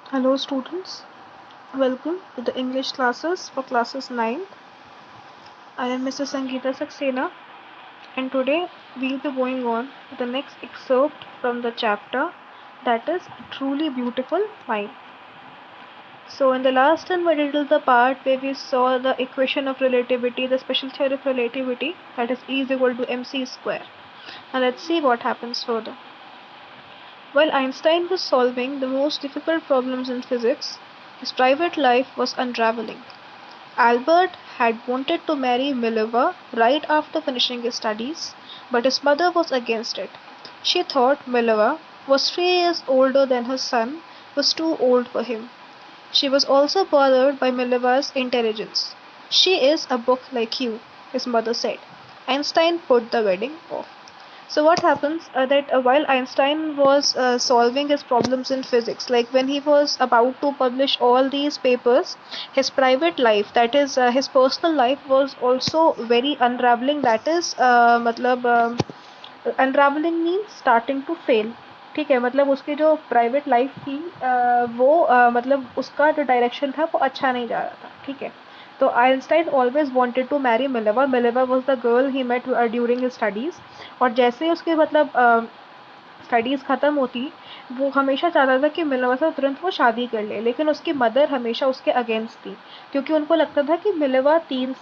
Hello students, welcome to the English classes for classes 9. I am Mrs. Sangeeta Saxena and today we'll be going on to the next excerpt from the chapter that is A Truly Beautiful Mind. So in the last one we did the part where we saw the equation of relativity, the special theory of relativity, that is E is equal to mc square. Now let's see what happens further. While Einstein was solving the most difficult problems in physics, his private life was unraveling. Albert had wanted to marry Mileva right after finishing his studies, but his mother was against it. She thought Mileva was 3 years older than her son, was too old for him. She was also bothered by Mileva's intelligence. She is a book like you, his mother said. Einstein put the wedding off. So what happens that while Einstein was solving his problems in physics, like when he was about to publish all these papers, his private life, that is his personal life, was also very unraveling. That is unraveling means starting to fail. ठीक है, मतलब उसकी जो private life थी वो मतलब उसका जो डायरेक्शन था वो अच्छा नहीं जा रहा था. ठीक है, तो Einstein always wanted to marry Mileva. Mileva was the girl he met during his studies. और जैसे ही उसके मतलब स्टडीज़ ख़त्म होती, वो हमेशा चाहता था कि मिलेवा से तुरंत वो शादी कर ले, लेकिन उसकी मदर हमेशा उसके अगेंस्ट थी, क्योंकि उनको लगता था कि मिलेवा 3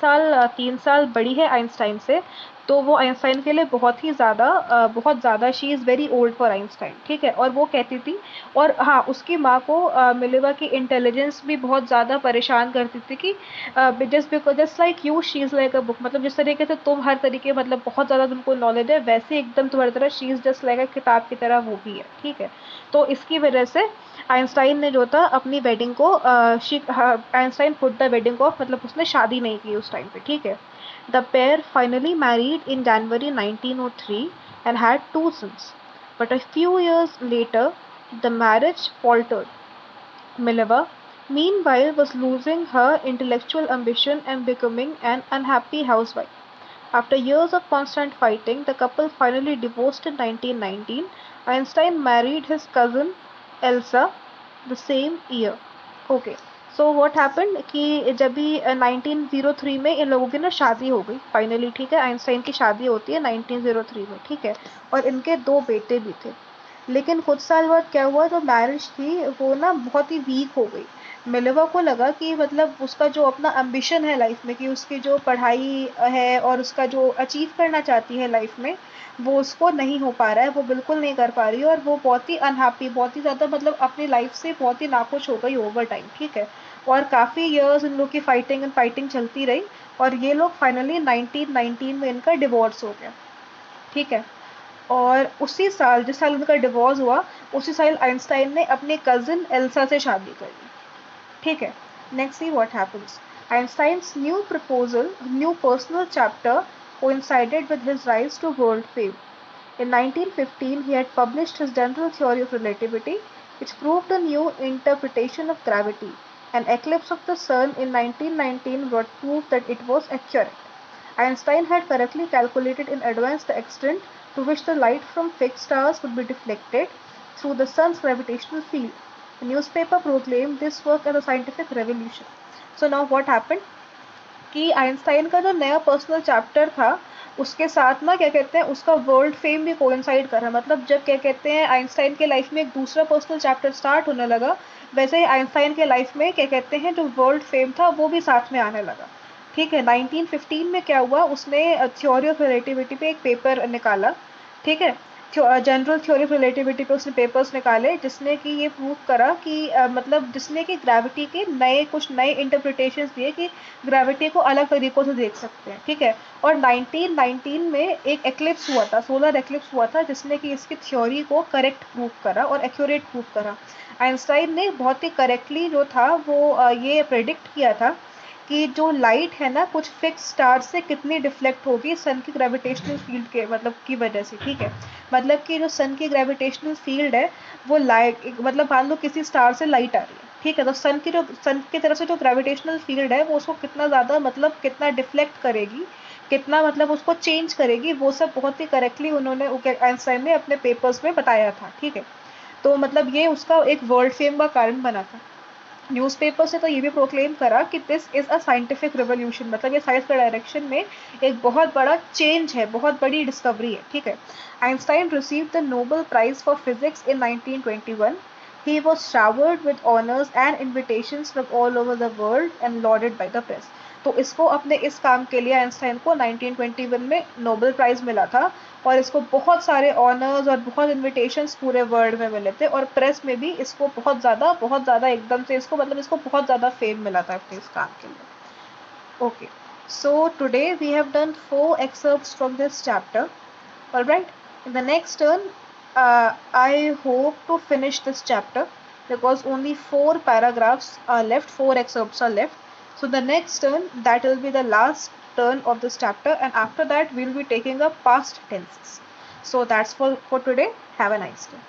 साल बड़ी है आइंस्टाइन से, तो वो आइंस्टाइन के लिए बहुत ज़्यादा she is very old for Einstein. ठीक है, और वो कहती थी. और हाँ, उसकी माँ को मिलेवा की इंटेलिजेंस भी बहुत ज़्यादा परेशान करती थी कि just because just like you she is like a book, मतलब जिस तरीके से तुम हर तरीके मतलब बहुत ज़्यादा तुमको नॉलेज है, वैसे एकदम तुम्हारी तरह शी इज़ जस्ट लाइक अ किताब की तरह वो भी है. ठीक है, तो इसकी वजह से आइंस्टाइन ने जो था अपनी वेडिंग को Einstein put the wedding of, मतलब उसने शादी नहीं की उस टाइम पे. ठीक है, the pair finally married in January 1903 and had 2 sons. But a few years later, the marriage faltered. Mileva, meanwhile, was losing her intellectual ambition and becoming an unhappy housewife. After years of constant fighting, the couple finally divorced in 1919. Einstein married his cousin Elsa the same year. Okay. So what happened कि जब भी 1903 में इन लोगों की ना शादी हो गई फाइनली. ठीक है, आइंस्टाइन की शादी होती है 1903 में. ठीक है, और इनके 2 बेटे भी थे. लेकिन कुछ साल बाद क्या हुआ, जो मैरिज थी वो ना बहुत ही वीक हो गई. मिलेवा को लगा कि मतलब उसका जो अपना एम्बिशन है लाइफ में, कि उसकी जो पढ़ाई है और उसका जो अचीव करना चाहती है लाइफ में, वो उसको नहीं हो पा रहा है, वो बिल्कुल नहीं कर पा रही है, और वो बहुत ही अनहैप्पी, बहुत ही ज़्यादा मतलब अपनी लाइफ से बहुत ही नाखुश हो गई ओवर टाइम. ठीक है, और काफ़ी इयर्स इन लोग की फाइटिंग एंड फाइटिंग चलती रही, और ये लोग फाइनली 1919 में इनका डिवोर्स हो गया. ठीक है, और उसी साल जिस साल उनका डिवोर्स हुआ, उसी साल आइंस्टाइन ने अपनी कजिन एल्सा से शादी कर ली. ठीक है, next see what happens. Einstein's new personal chapter coincided with his rise to world fame. In 1915, he had published his general theory of relativity, which proved a new interpretation of gravity. An eclipse of the sun in 1919 brought proof that it was accurate. Einstein had correctly calculated in advance the extent to which the light from fixed stars would be deflected through the sun's gravitational field. The newspaper proclaimed this work as a scientific revolution. So now what happened? कि Einstein का जो नया personal chapter था, उसके साथ ना क्या कहते हैं, उसका वर्ल्ड फेम भी कोइंसाइड कर रहा है. मतलब जब क्या कहते हैं आइंस्टाइन के लाइफ में एक दूसरा पर्सनल चैप्टर स्टार्ट होने लगा, वैसे ही आइंस्टाइन के लाइफ में क्या कहते हैं जो वर्ल्ड फेम था वो भी साथ में आने लगा. ठीक है, 1915 में क्या हुआ, उसने थ्योरी ऑफ रिलेटिविटी पे एक पेपर निकाला. ठीक है, जनरल थ्योरी ऑफ रिलेटिविटी पे उसने पेपर्स निकाले, जिसने कि ये प्रूव करा कि मतलब जिसने कि ग्रेविटी के कुछ नए इंटरप्रिटेशंस दिए कि ग्रेविटी को अलग तरीकों से देख सकते हैं. ठीक है, और 1919 में एक एक्लिप्स हुआ था, सोलर एक्लिप्स हुआ था, जिसने कि इसकी थ्योरी को करेक्ट प्रूव करा और एक्यूरेट प्रूव करा. आइंस्टाइन ने बहुत ही करेक्टली जो था वो ये प्रेडिक्ट किया था कि जो लाइट है ना कुछ फिक्स स्टार से कितनी डिफ्लेक्ट होगी सन की ग्रेविटेशनल फील्ड के मतलब की वजह से. ठीक है, मतलब कि जो सन की ग्रेविटेशनल फील्ड है वो लाइट, मतलब मान लो किसी स्टार से लाइट आ रही है. ठीक है, तो सन की तरफ से जो ग्रेविटेशनल फील्ड है वो उसको कितना ज़्यादा मतलब कितना डिफ्लेक्ट करेगी, कितना मतलब उसको चेंज करेगी, वो सब बहुत ही करेक्टली उन्होंने आइंस्टाइन ने अपने पेपर्स में बताया था. ठीक है, तो मतलब ये उसका एक वर्ल्ड फेम का कारण बना था। न्यूज़पेपर्स ने तो ये भी प्रोक्लेम करा कि this is a scientific revolution, मतलब ये साइंस के डायरेक्शन में एक बहुत बड़ा चेंज है, बहुत बड़ी डिस्कवरी है, ठीक है। Einstein received the Nobel prize for physics in 1921। He was showered with honors and invitations from all over the world and lauded by the press. तो इसको अपने इस काम के लिए आइंस्टाइन को 1921 में नोबेल प्राइज मिला था, और इसको बहुत सारे ऑनर्स और बहुत इनविटेशंस पूरे वर्ल्ड में मिले थे, और प्रेस में भी इसको बहुत ज़्यादा एकदम से इसको मतलब इसको बहुत ज़्यादा फेम मिला था अपने इस काम के लिए। Okay, so today we have done 4 excerpts from this chapter. Alright, in the next turn, I hope to finish this chapter because only 4 paragraphs are left, 4 excerpts are left. So the next turn, that will be the last turn of this chapter, and after that we'll be taking up past tenses. So that's for today. Have a nice day.